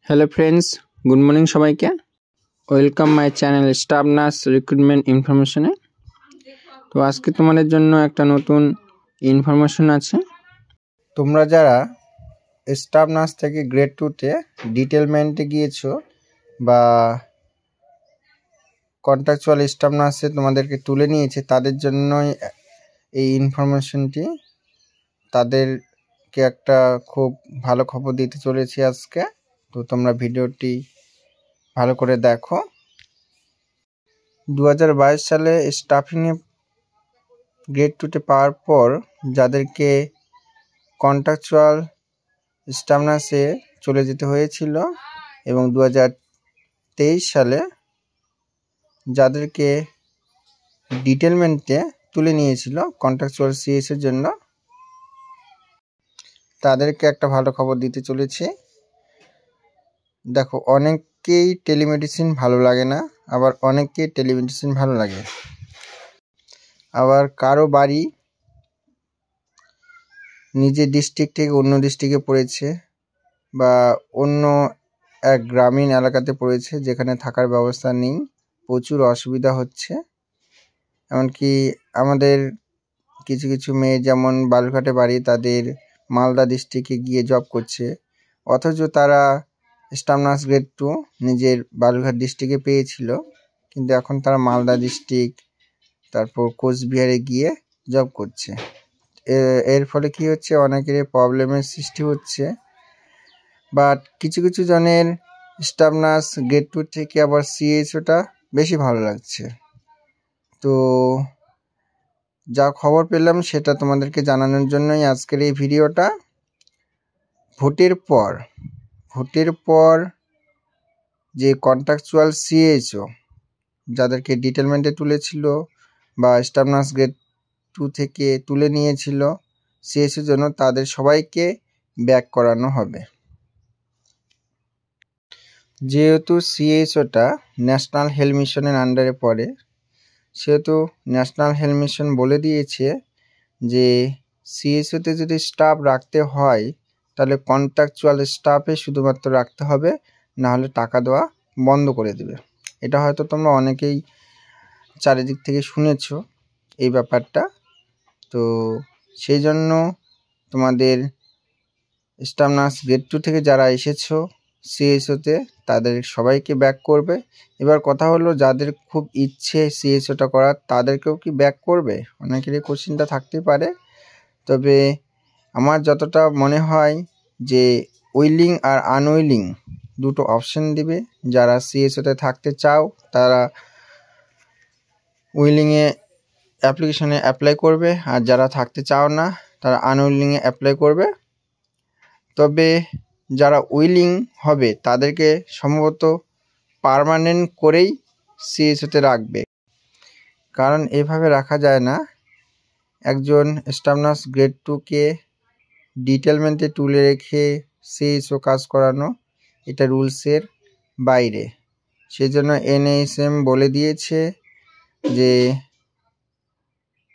Hello friends, good morning সবাইকে। Welcome my channel staff nurse recruitment ইনফরমেশনে। তো আজকে তোমাদের জন্য একটা নতুন ইনফরমেশন আছে। তোমরা যারা স্টাফ নার্স থেকে গ্রেড 2-তে ডিটেলমেন্টে গিয়েছো বা কন্ট্রাকচুয়াল স্টাফ নার্সে তোমাদেরকে তুলে নিয়েছে, তাদের জন্যই এই ইনফরমেশনটি। তাদেরকে একটা খুব ভালো খবর দিতে চলেছি আজকে। তো তোমরা ভিডিওটি ভালো করে দেখো। 2022 সালে স্টাফিংয়ে গ্রেড 2-তে পাওয়ার পর যাদেরকে কন্ট্রাকচুয়াল স্টাফ নার্সে চলে যেতে হয়েছিল এবং 2023 সালে যাদেরকে ডিটেলমেন্টে তুলে নিয়েছিল কন্ট্রাকচুয়াল সিএস এর জন্য, তাদেরকে একটা ভালো খবর দিতে চলেছি। দেখো, অনেককেই টেলিমেডিসিন ভালো লাগে না, আবার অনেককেই টেলিমেডিসিন ভালো লাগে। আবার কারো বাড়ি নিজের ডিস্ট্রিক্ট থেকে অন্য ডিস্ট্রিক্টে পড়েছে বা অন্য এক গ্রামীণ এলাকাতে পড়েছে যেখানে থাকার ব্যবস্থা নেই, প্রচুর অসুবিধা হচ্ছে। এমনকি আমাদের কিছু কিছু মেয়ে যেমন বালুরঘাটে বাড়ি, তাদের মালদা ডিস্ট্রিক্টে গিয়ে জব করছে, অথচ তারা স্টাফ নার্স গ্রেড 2 নিজের বালুরঘাট ডিস্ট্রিক্টে পেয়েছিল, কিন্তু এখন তারা মালদা ডিস্ট্রিক্ট তারপর কোচবিহারে গিয়ে জব করছে। এর ফলে কি হচ্ছে, অনেকেরই প্রবলেমের সৃষ্টি হচ্ছে। বাট কিছু কিছু জনের স্টাফ নার্স গ্রেড 2 থেকে আবার সিএইচওটা বেশি ভালো লাগছে। তো যা খবর পেলাম সেটা তোমাদেরকে জানানোর জন্যই আজকের এই ভিডিওটা। ভোটের পর যে কন্ট্রাকচুয়াল সিএইচও যাদেরকে ডিটেলমেন্টে তুলেছিল বা স্টাফ নার্স গ্রেড 2 থেকে তুলে নিয়েছিল সিএইচওর জন্য, তাদের সবাইকে ব্যাক করানো হবে। যেহেতু সিএইচওটা ন্যাশনাল হেলথ মিশনের আন্ডারে পড়ে, সেহেতু ন্যাশনাল হেলথ মিশন বলে দিয়েছে যে সিএইচওতে যদি স্টাফ রাখতে হয় তাহলে কন্ট্রাকচুয়াল স্টাফে শুধুমাত্র রাখতে হবে, না হলে টাকা দেওয়া বন্ধ করে দেবে। এটা হয়তো তোমরা অনেকেই চারিদিক থেকে শুনেছো এই ব্যাপারটা। তো সেই জন্য তোমাদের স্টাফ নার্স গ্রেড 2 থেকে যারা এসেছো সিএইচওতে তাদের সবাইকে ব্যাক করবে। এবার কথা হলো, যাদের খুব ইচ্ছে সিএইচওটা করার তাদেরকেও কি ব্যাক করবে? অনেকেরই কোশ্চেনটা থাকতেই পারে। তবে আমার যতটা মনে হয় যে উইলিং আর আনউইলিং দুটো অপশন দিবে। যারা সিএইচওতে থাকতে চাও তারা উইলিংয়ে অ্যাপ্লিকেশনে অ্যাপ্লাই করবে, আর যারা থাকতে চাও না তারা আনউইলিংয়ে অ্যাপ্লাই করবে। তবে যারা উইলিং হবে তাদেরকে সম্ভবত পার্মানেন্ট করেই সিএইচওতে রাখবে, কারণ এভাবে রাখা যায় না। একজন স্টাফ নার্স গ্রেড 2-কে ডিটেলমেন্টে তুলে রেখে সিএইচও কাজ করানো এটা রুলসের বাইরে। সেজন্য এনএইচএম বলে দিয়েছে যে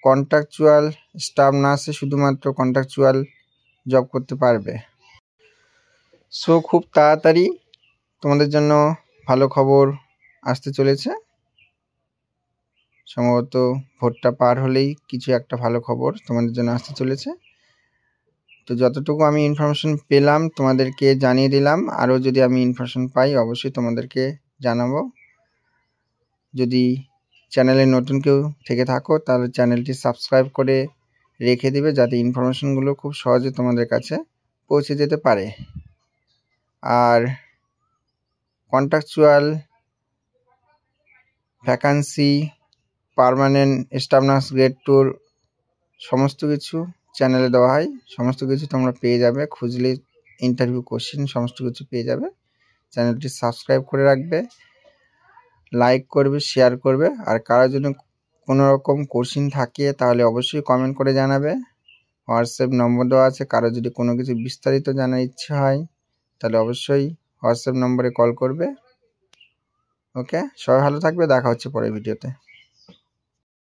কন্ট্রাকচুয়াল স্টাফ নার্সে শুধুমাত্র কন্ট্রাকচুয়াল জব করতে পারবে। সো খুব তাড়াতাড়ি তোমাদের জন্য ভালো খবর আসতে চলেছে। সম্ভবত ভোটটা পার হলেই কিছু একটা ভালো খবর তোমাদের জন্য আসতে চলেছে। তো যতটুকু আমি ইনফরমেশন পেলাম তোমাদেরকে জানিয়ে দিলাম। আরও যদি আমি ইনফরমেশন পাই অবশ্যই তোমাদেরকে জানাবো। যদি চ্যানেলে নতুন কেউ থেকে থাকো তাহলে চ্যানেলটি সাবস্ক্রাইব করে রেখে দিবে, যাতে ইনফরমেশনগুলো খুব সহজে তোমাদের কাছে পৌঁছে যেতে পারে। আর contractual vacancy, permanent staff nurse grade 2 সমস্ত কিছু চ্যানেলে দেওয়া হয়। সমস্ত কিছু তোমরা পেয়ে যাবে, খুঁজলে ইন্টারভিউ কোশ্চেন সমস্ত কিছু পেয়ে যাবে। চ্যানেলটি সাবস্ক্রাইব করে রাখবে, লাইক করবে, শেয়ার করবে। আর কারোর জন্য কোনো রকম কোশ্চেন থাকে তাহলে অবশ্যই কমেন্ট করে জানাবে। হোয়াটসঅ্যাপ নম্বর দেওয়া আছে, কারো যদি কোনো কিছু বিস্তারিত জানার ইচ্ছে হয় তাহলে অবশ্যই হোয়াটসঅ্যাপ নম্বরে কল করবে। ওকে, সবাই ভালো থাকবে, দেখা হচ্ছে পরের ভিডিওতে।